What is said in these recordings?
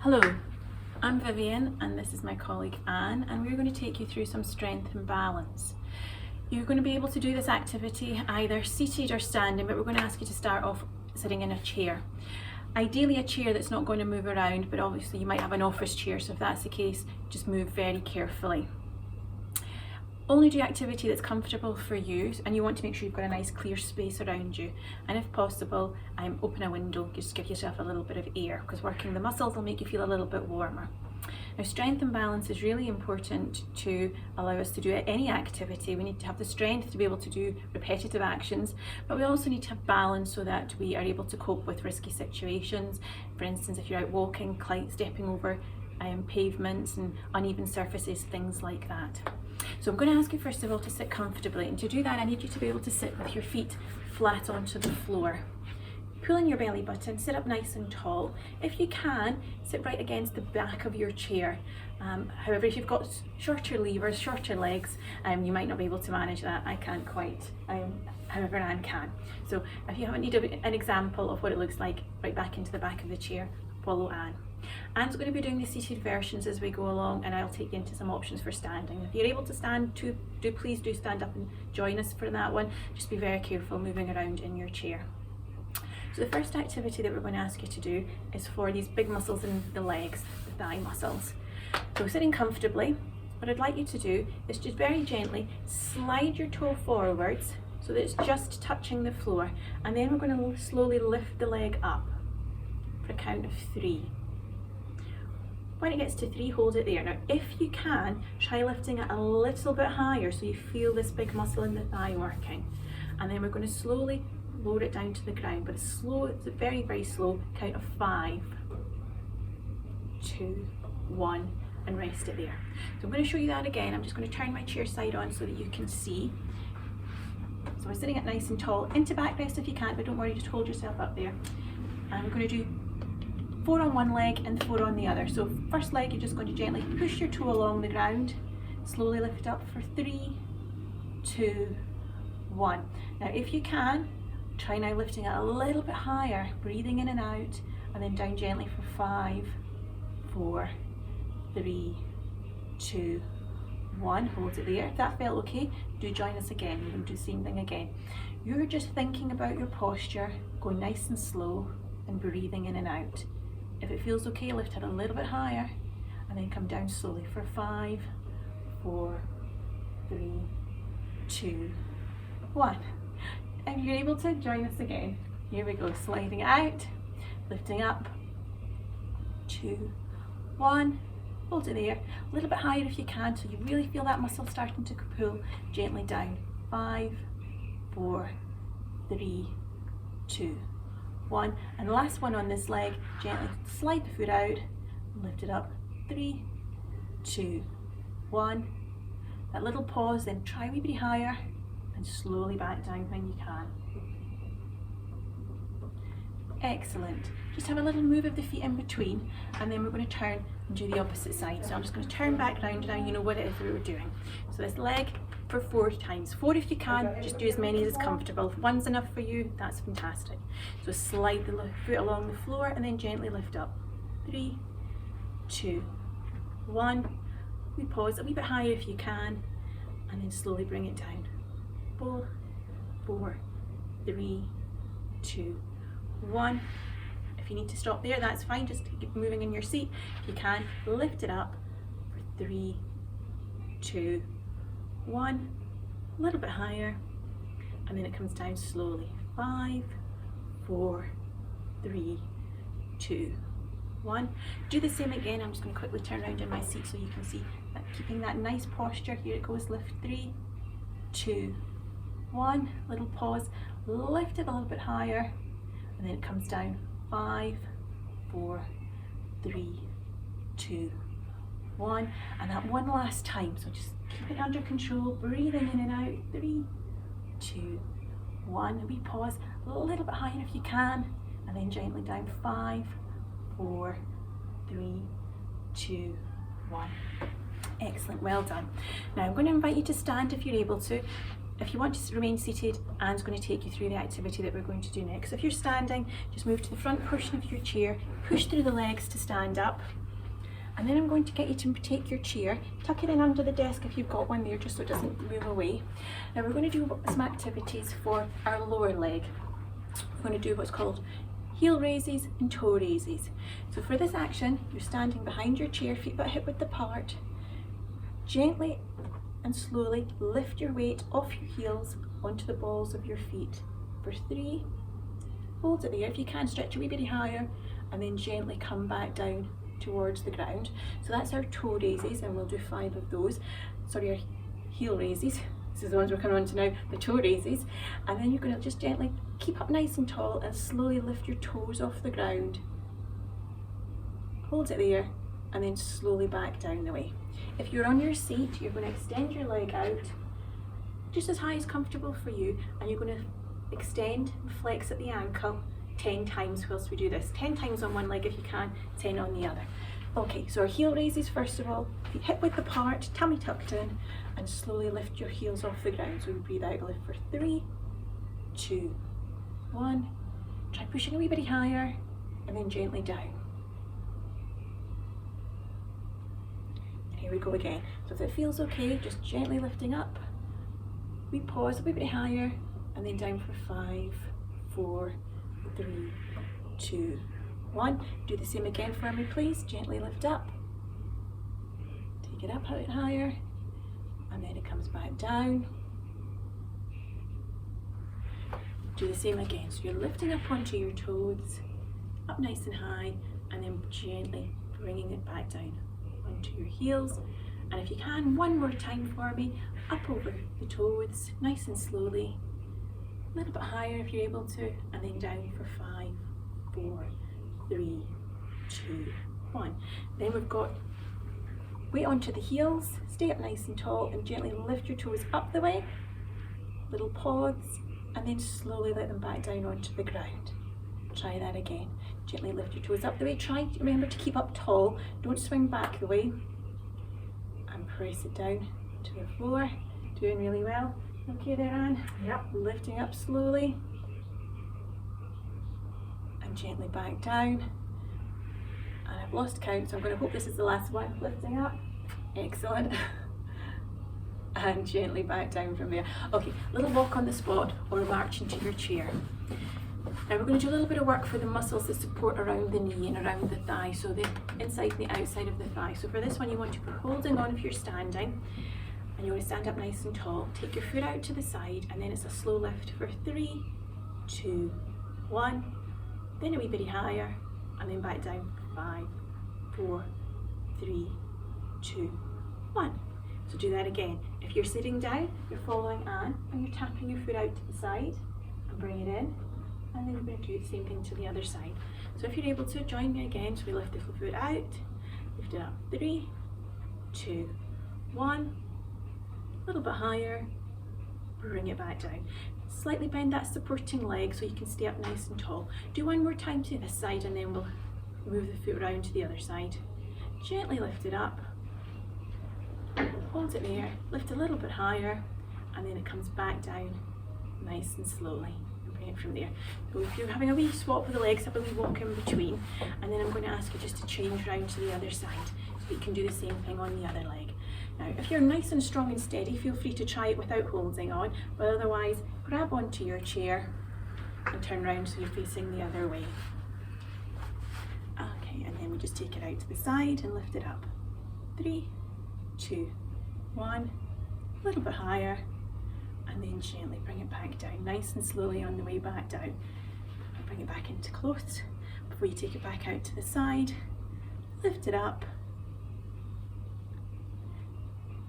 Hello, I'm Vivian and this is my colleague Anne, and we're going to take you through some strength and balance. You're going to be able to do this activity either seated or standing, but we're going to ask you to start off sitting in a chair. Ideally a chair that's not going to move around, but obviously you might have an office chair, so if that's the case, just move very carefully. Only do activity that's comfortable for you, and you want to make sure you've got a nice clear space around you, and if possible open a window, just give yourself a little bit of air, because working the muscles will make you feel a little bit warmer. Now, strength and balance is really important to allow us to do any activity. We need to have the strength to be able to do repetitive actions, but we also need to have balance so that we are able to cope with risky situations. For instance, if you're out walking, stepping over pavements and uneven surfaces, things like that. So I'm going to ask you first of all to sit comfortably, and to do that I need you to be able to sit with your feet flat onto the floor. Pull in your belly button, sit up nice and tall. If you can, sit right against the back of your chair. However, if you've got shorter levers, shorter legs, you might not be able to manage that. I can't quite, however Anne can. So if you need an example of what it looks like right back into the back of the chair, follow Anne. Anne's going to be doing the seated versions as we go along, and I'll take you into some options for standing. If you're able to stand, please do stand up and join us for that one. Just be very careful moving around in your chair. So the first activity that we're going to ask you to do is for these big muscles in the legs, the thigh muscles. So sitting comfortably, what I'd like you to do is just very gently slide your toe forwards so that it's just touching the floor, and then we're going to slowly lift the leg up for a count of 3. When it gets to 3, hold it there. Now, if you can, try lifting it a little bit higher so you feel this big muscle in the thigh working. And then we're going to slowly lower it down to the ground, but it's a very, very slow count of 5, 2, 1, and rest it there. So I'm going to show you that again. I'm just going to turn my chair side on so that you can see. So we're sitting up nice and tall, into backrest if you can, but don't worry, just hold yourself up there. And we're going to do 4 on one leg and 4 on the other. So first leg, you're just going to gently push your toe along the ground, slowly lift up for 3, 2, 1. Now if you can, try now lifting it a little bit higher, breathing in and out, and then down gently for 5, 4, 3, 2, 1. Hold it there. If that felt okay, do join us again. We're going to do the same thing again. You're just thinking about your posture, going nice and slow and breathing in and out. If it feels okay, lift it a little bit higher and then come down slowly for 5, 4, 3, 2, 1. If you're able to, join us again. Here we go, sliding it out, lifting up, 2, 1, hold it there, a little bit higher if you can, so you really feel that muscle starting to pull, gently down, 5, 4, 3, 2, 1, and last one on this leg, gently slide the foot out, lift it up, 3, 2, 1, that little pause, then try a wee bit higher, and slowly back down when you can. Excellent. Just have a little move of the feet in between, and then we're going to turn and do the opposite side. So I'm just going to turn back round, now you know what it is we were doing. So this leg for 4 times. 4 if you can, just do as many as is comfortable. If 1's enough for you, that's fantastic. So slide the foot along the floor and then gently lift up. 3, 2, 1. We pause a wee bit higher if you can, and then slowly bring it down. 4, 4, 3, 2, 1. If you need to stop there, that's fine, just keep moving in your seat. If you can, lift it up for 3, 2, 1, a little bit higher, and then it comes down slowly. 5, 4, 3, 2, 1. Do the same again. I'm just going to quickly turn around in my seat so you can see that, keeping that nice posture. Here it goes, lift 3, 2, 1, little pause, lift it a little bit higher, and then it comes down. 5, 4, 3, 2, 1, and that one last time. So just keep it under control, breathing in and out. 3, 2, 1. A wee pause, a little bit higher if you can, and then gently down. 5, 4, 3, 2, 1. Excellent, well done. Now I'm going to invite you to stand if you're able to. If you want to remain seated, Anne's going to take you through the activity that we're going to do next. So if you're standing, just move to the front portion of your chair, push through the legs to stand up, and then I'm going to get you to take your chair, tuck it in under the desk if you've got one there, just so it doesn't move away. Now we're going to do some activities for our lower leg. We're going to do what's called heel raises and toe raises. So for this action, you're standing behind your chair, feet about hip width apart. Gently and slowly lift your weight off your heels onto the balls of your feet. For 3, hold it there. If you can, stretch a wee bit higher, and then gently come back down towards the ground. So that's our toe raises, and we'll do 5 of those. Sorry, our heel raises. This is the ones we're coming on to now, the toe raises. And then you're going to just gently keep up nice and tall and slowly lift your toes off the ground. Hold it there, and then slowly back down the way. If you're on your seat, you're going to extend your leg out just as high as comfortable for you, and you're going to extend and flex at the ankle 10 times whilst we do this. 10 times on one leg if you can, 10 on the other. Okay, so our heel raises first of all, feet hip width apart, tummy tucked in, and slowly lift your heels off the ground. So we breathe out, lift for 3, 2, 1. Try pushing a wee bit higher, and then gently down. Here we go again. So if it feels okay, just gently lifting up. We pause a wee bit higher, and then down for 5, 4, 3, 2, 1. Do the same again for me, please. Gently lift up. Take it up a bit higher, and then it comes back down. Do the same again. So you're lifting up onto your toes, up nice and high, and then gently bringing it back down onto your heels. And if you can, one more time for me, up over the toes, nice and slowly, a little bit higher if you're able to, and then down for 5, 4, 3, 2, 1. Then we've got weight onto the heels, stay up nice and tall, and gently lift your toes up the way, little pause, and then slowly let them back down onto the ground. Try that again. Gently lift your toes up the way. Try to remember to keep up tall. Don't swing back the way. And press it down to the floor. Doing really well. Okay there, Anne? Yep. Lifting up slowly. And gently back down. And I've lost count, so I'm going to hope this is the last one. Lifting up. Excellent. And gently back down from there. Okay, little walk on the spot or march into your chair. Now we're going to do a little bit of work for the muscles that support around the knee and around the thigh, so the inside and the outside of the thigh. So for this one you want to be holding on if you're standing, and you want to stand up nice and tall. Take your foot out to the side, and then it's a slow lift for 3, 2, 1. Then a wee bit higher, and then back down. 5, 4, 3, 2, 1. So do that again. If you're sitting down, you're following Anne, and you're tapping your foot out to the side and bring it in. And then we're going to do the same thing to the other side. So if you're able to, join me again. So we lift the foot out, lift it up. 3, 2, 1. A little bit higher, bring it back down. Slightly bend that supporting leg so you can stay up nice and tall. Do one more time to this side, and then we'll move the foot around to the other side. Gently lift it up, hold it there, lift a little bit higher, and then it comes back down nice and slowly. Bring it from there. So if you're having a wee swap with the legs, have a wee walk in between, and then I'm going to ask you just to change around to the other side so you can do the same thing on the other leg. Now if you're nice and strong and steady, feel free to try it without holding on, but otherwise grab onto your chair and turn around so you're facing the other way. Okay, and then we just take it out to the side and lift it up. 3, 2, 1. A little bit higher, and then gently bring it back down, nice and slowly on the way back down. And bring it back into close before you take it back out to the side. Lift it up,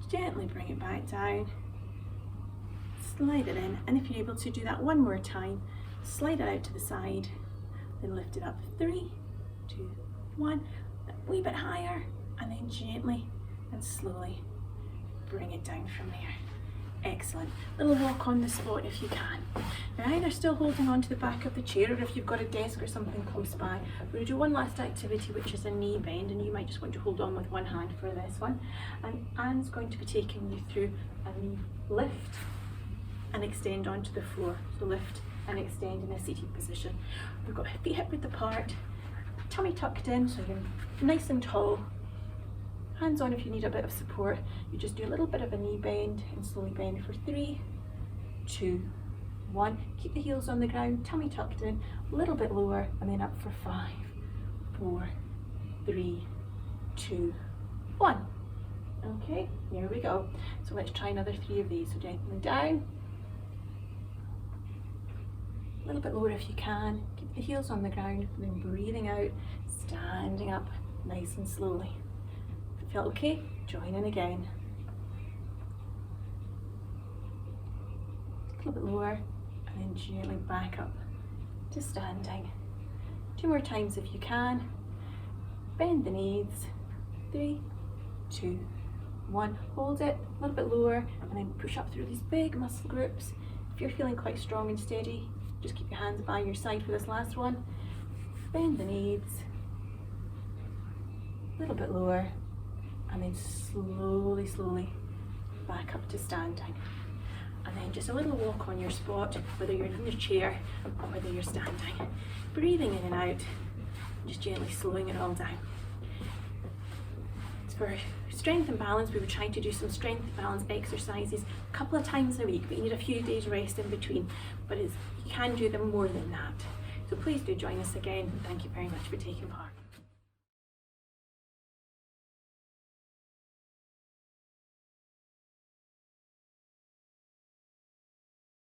gently bring it back down, slide it in, and if you're able to do that one more time, slide it out to the side, then lift it up. 3, 2, 1, a wee bit higher, and then gently and slowly bring it down from there. Excellent. Little walk on the spot if you can. Now either still holding on to the back of the chair, or if you've got a desk or something close by, we're going to do one last activity, which is a knee bend, and you might just want to hold on with one hand for this one. And Anne's going to be taking you through a knee lift and extend onto the floor. So lift and extend in a seated position. We've got feet hip width apart, tummy tucked in, so you're nice and tall. Hands on if you need a bit of support. You just do a little bit of a knee bend and slowly bend for 3, 2, 1. Keep the heels on the ground, tummy tucked in, a little bit lower, and then up for 5, 4, 3, 2, 1. Okay, here we go. So let's try another 3 of these. So gently down, a little bit lower if you can. Keep the heels on the ground, and then breathing out, standing up nice and slowly. If you feel okay, join in again. A little bit lower, and then gently back up to standing. 2 more times if you can. Bend the knees. 3, 2, 1. Hold it, a little bit lower, and then push up through these big muscle groups. If you're feeling quite strong and steady, just keep your hands by your side for this last one. Bend the knees, a little bit lower, and then slowly, slowly back up to standing. And then just a little walk on your spot, whether you're in your chair or whether you're standing. Breathing in and out, just gently slowing it all down. For strength and balance, we were trying to do some strength and balance exercises a couple of times a week, but you need a few days rest in between, but you can do them more than that. So please do join us again, and thank you very much for taking part.